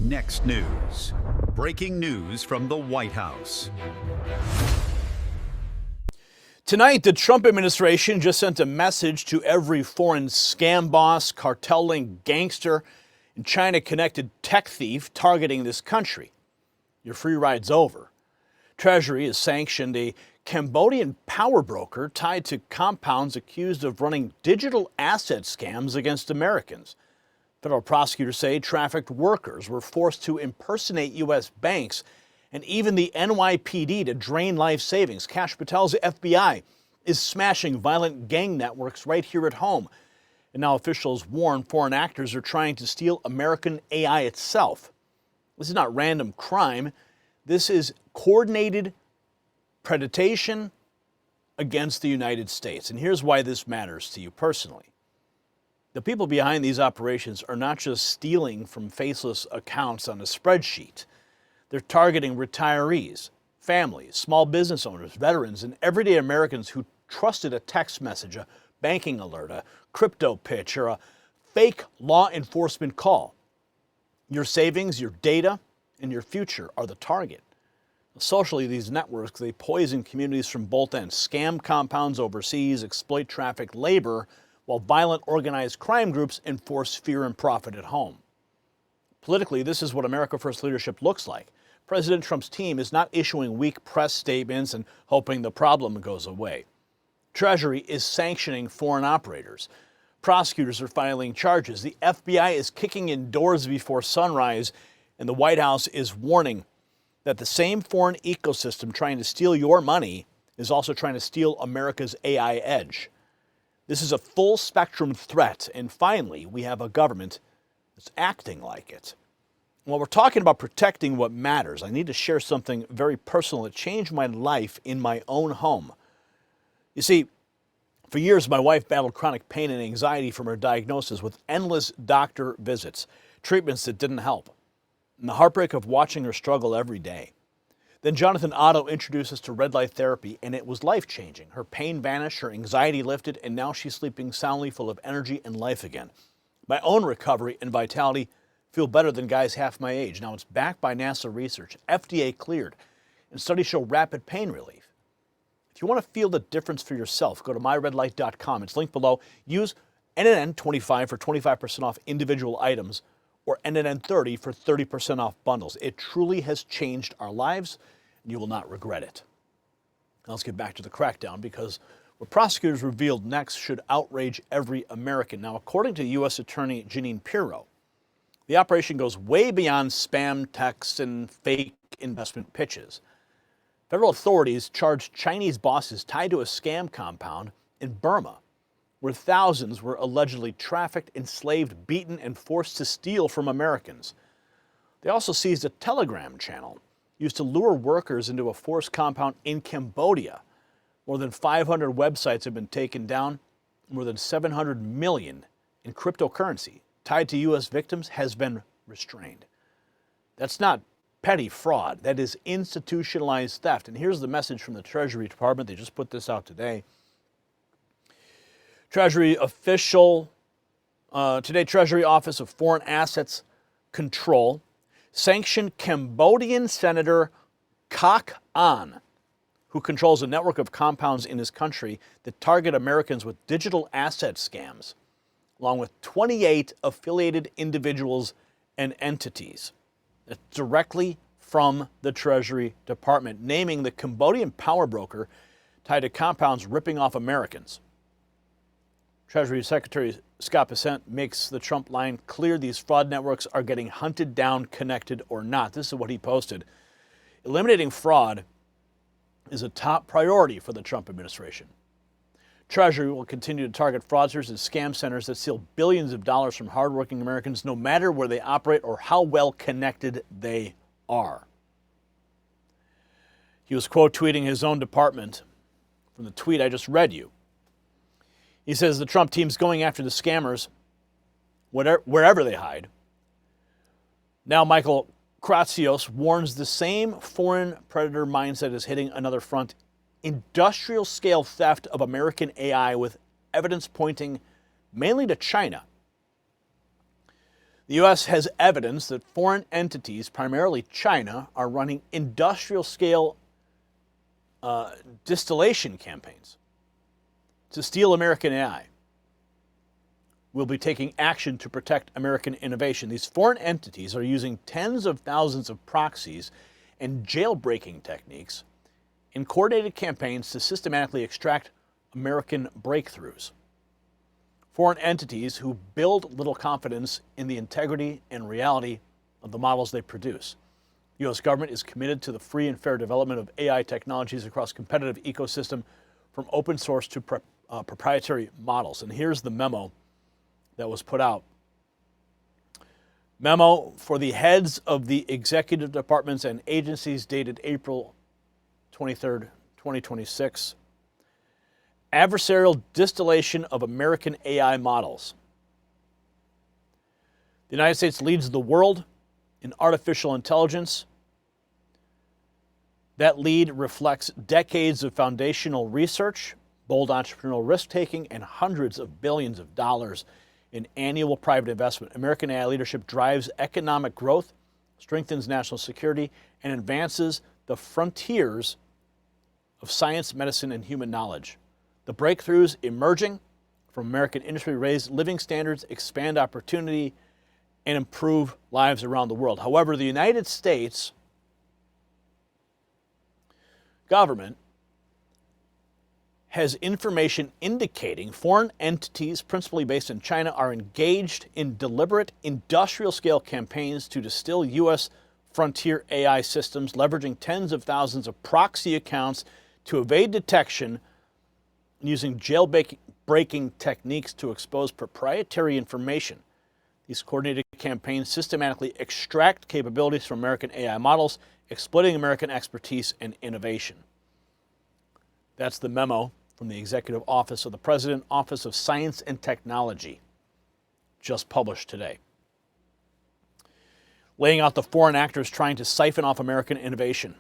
Next news. Breaking news from the White House. Tonight, the Trump administration just sent a message to every foreign scam boss, cartel-linked gangster, and China-connected tech thief targeting this country. Your free ride's over. Treasury has sanctioned a Cambodian power broker tied to compounds accused of running digital asset scams against Americans. Federal prosecutors say trafficked workers were forced to impersonate U.S. banks and even the NYPD to drain life savings. Kash Patel's FBI is smashing violent gang networks right here at home. And now officials warn foreign actors are trying to steal American AI itself. This is not random crime. This is coordinated predation against the United States. And here's why this matters to you personally. The people behind these operations are not just stealing from faceless accounts on a spreadsheet. They're targeting retirees, families, small business owners, veterans, and everyday Americans who trusted a text message, a banking alert, a crypto pitch, or a fake law enforcement call. Your savings, your data, and your future are the target. Socially, these networks, they poison communities from both ends, scam compounds overseas, exploit trafficked labor, while violent organized crime groups enforce fear and profit at home. Politically, this is what America First leadership looks like. President Trump's team is not issuing weak press statements and hoping the problem goes away. Treasury is sanctioning foreign operators. Prosecutors are filing charges. The FBI is kicking in doors before sunrise, and the White House is warning that the same foreign ecosystem trying to steal your money is also trying to steal America's AI edge. This is a full spectrum threat, and finally, we have a government that's acting like it. While we're talking about protecting what matters, I need to share something very personal that changed my life in my own home. You see, for years, my wife battled chronic pain and anxiety from her diagnosis with endless doctor visits, treatments that didn't help, and the heartbreak of watching her struggle every day. Then Jonathan Otto introduced us to red light therapy, and it was life-changing. Her pain vanished, her anxiety lifted, and now she's sleeping soundly, full of energy and life again. My own recovery and vitality feel better than guys half my age. Now it's backed by NASA research, FDA cleared, and studies show rapid pain relief. If you want to feel the difference for yourself, go to myredlight.com. It's linked below. Use NNN25 for 25% off individual items, or NNN30 for 30% off bundles. It truly has changed our lives, and you will not regret it. Now let's get back to the crackdown, because what prosecutors revealed next should outrage every American. Now, according to U.S. Attorney Jeanine Pirro, the operation goes way beyond spam texts and fake investment pitches. Federal authorities charged Chinese bosses tied to a scam compound in Burma, where thousands were allegedly trafficked, enslaved, beaten, and forced to steal from Americans. They also seized a Telegram channel used to lure workers into a forced compound in Cambodia. More than 500 websites have been taken down. More than 700 million in cryptocurrency tied to U.S. victims has been restrained. That's not petty fraud. That is institutionalized theft. And here's the message from the Treasury Department. They just put this out today. Treasury official, today Treasury Office of Foreign Assets Control sanctioned Cambodian Senator Khak An, who controls a network of compounds in his country that target Americans with digital asset scams, along with 28 affiliated individuals and entities. That's directly from the Treasury Department, naming the Cambodian power broker tied to compounds ripping off Americans. Treasury Secretary Scott Bessent makes the Trump line clear: these fraud networks are getting hunted down, connected or not. This is what he posted. Eliminating fraud is a top priority for the Trump administration. Treasury will continue to target fraudsters and scam centers that steal billions of dollars from hardworking Americans, no matter where they operate or how well connected they are. He was quote tweeting his own department from the tweet I just read you. He says the Trump team's going after the scammers wherever they hide. Now Michael Kratsios warns the same foreign predator mindset is hitting another front: industrial-scale theft of American AI, with evidence pointing mainly to China. The U.S. has evidence that foreign entities, primarily China, are running industrial-scale distillation campaigns to steal American AI. We'll be taking action to protect American innovation. These foreign entities are using tens of thousands of proxies and jailbreaking techniques in coordinated campaigns to systematically extract American breakthroughs. Foreign entities who build little confidence in the integrity and reality of the models they produce. The U.S. government is committed to the free and fair development of AI technologies across competitive ecosystem, from open source to proprietary models. And here's the memo that was put out. Memo for the heads of the executive departments and agencies dated April 23rd, 2026. Adversarial distillation of American AI models. The United States leads the world in artificial intelligence. That lead reflects decades of foundational research, bold entrepreneurial risk-taking, and hundreds of billions of dollars in annual private investment. American AI leadership drives economic growth, strengthens national security, and advances the frontiers of science, medicine, and human knowledge. The breakthroughs emerging from American industry raise living standards, expand opportunity, and improve lives around the world. However, the United States government has information indicating foreign entities, principally based in China, are engaged in deliberate industrial-scale campaigns to distill U.S. frontier AI systems, leveraging tens of thousands of proxy accounts to evade detection, using jailbreaking techniques to expose proprietary information. These coordinated campaigns systematically extract capabilities from American AI models, exploiting American expertise and innovation. That's the memo from the Executive Office of the President, Office of Science and Technology, just published today. Laying out the foreign actors trying to siphon off American innovation.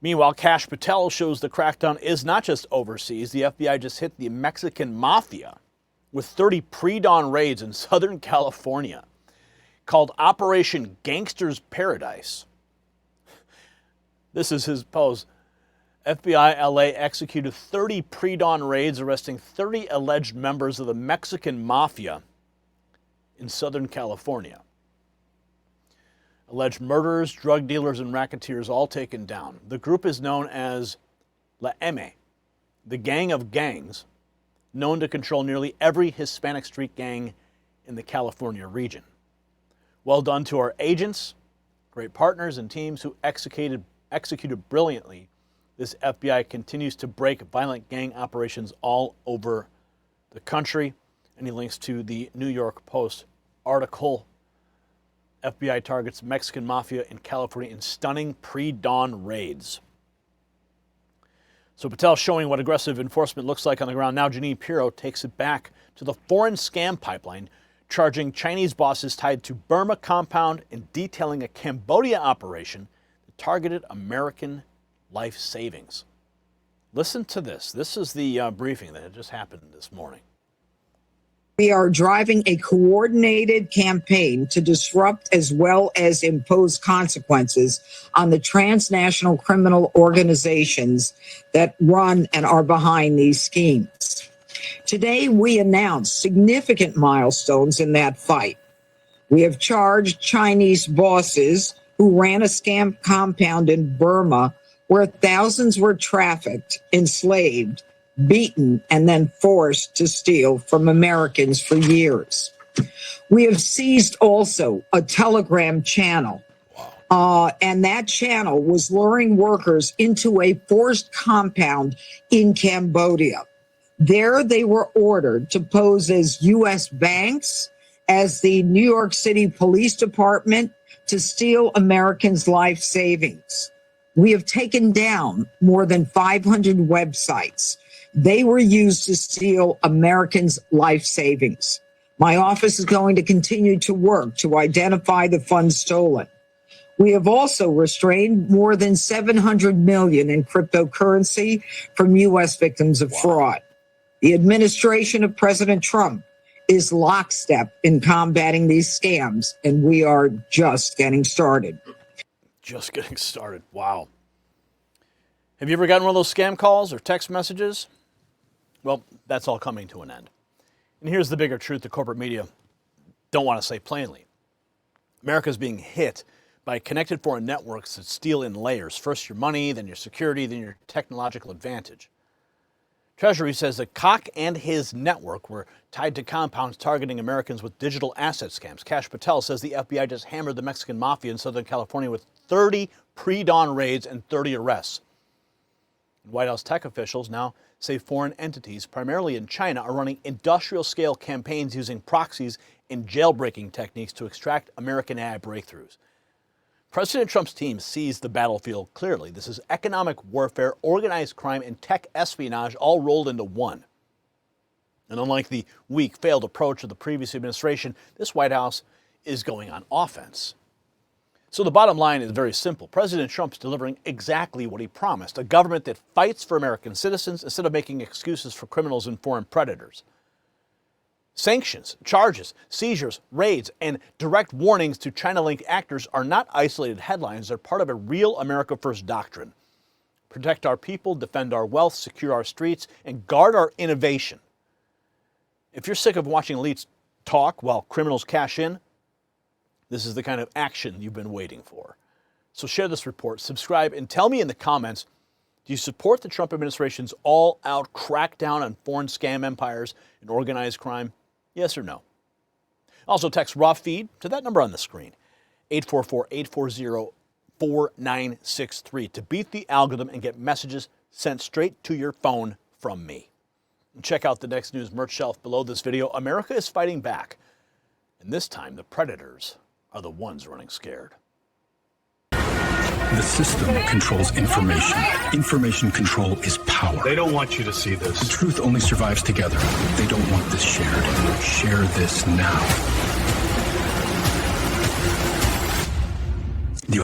Meanwhile, Kash Patel shows the crackdown is not just overseas. The FBI just hit the Mexican mafia with 30 pre-dawn raids in Southern California, called Operation Gangsters Paradise. This is his pose. FBI LA executed 30 pre-dawn raids, arresting 30 alleged members of the Mexican mafia in Southern California. Alleged murderers, drug dealers, and racketeers all taken down. The group is known as La M, the gang of gangs, known to control nearly every Hispanic street gang in the California region. Well done to our agents, great partners, and teams who executed brilliantly. This FBI continues to break violent gang operations all over the country. And he links to the New York Post article. FBI targets Mexican mafia in California in stunning pre-dawn raids. So Patel showing what aggressive enforcement looks like on the ground. Now Janine Pirro takes it back to the foreign scam pipeline, charging Chinese bosses tied to Burma compound and detailing a Cambodia operation that targeted American life savings. Listen to this. This is the briefing that had just happened this morning. We are driving a coordinated campaign to disrupt as well as impose consequences on the transnational criminal organizations that run and are behind these schemes. Today, we announced significant milestones in that fight. We have charged Chinese bosses who ran a scam compound in Burma where thousands were trafficked, enslaved, beaten, and then forced to steal from Americans for years. We have seized also a Telegram channel, and that channel was luring workers into a forced compound in Cambodia. There they were ordered to pose as U.S. banks, as the New York City Police Department, to steal Americans' life savings. We have taken down more than 500 websites. They were used to steal Americans' life savings. My office is going to continue to work to identify the funds stolen. We have also restrained more than $700 million in cryptocurrency from U.S. victims of fraud. The administration of President Trump is lockstep in combating these scams, and we are just getting started. Just getting started. Wow. Have you ever gotten one of those scam calls or text messages? Well, that's all coming to an end. And here's the bigger truth the corporate media don't want to say plainly. America is being hit by connected foreign networks that steal in layers. First your money, then your security, then your technological advantage. Treasury says that Khak and his network were tied to compounds targeting Americans with digital asset scams. Kash Patel says the FBI just hammered the Mexican mafia in Southern California with 30 pre-dawn raids and 30 arrests. White House tech officials now say foreign entities, primarily in China, are running industrial-scale campaigns using proxies and jailbreaking techniques to extract American AI breakthroughs. President Trump's team sees the battlefield clearly. This is economic warfare, organized crime, and tech espionage all rolled into one. And unlike the weak, failed approach of the previous administration, this White House is going on offense. So the bottom line is very simple. President Trump's delivering exactly what he promised, a government that fights for American citizens instead of making excuses for criminals and foreign predators. Sanctions, charges, seizures, raids, and direct warnings to China-linked actors are not isolated headlines. They're part of a real America First doctrine. Protect our people, defend our wealth, secure our streets, and guard our innovation. If you're sick of watching elites talk while criminals cash in, this is the kind of action you've been waiting for. So share this report, subscribe, and tell me in the comments, do you support the Trump administration's all-out crackdown on foreign scam empires and organized crime? Yes or no? Also text raw feed to that number on the screen, 844-840-4963, to beat the algorithm and get messages sent straight to your phone from me. And check out the Next News merch shelf below this video. America is fighting back, and this time the predators are the ones running scared. The system controls information. Information control is power. They don't want you to see this. The truth only survives together. They don't want this shared. Share this now.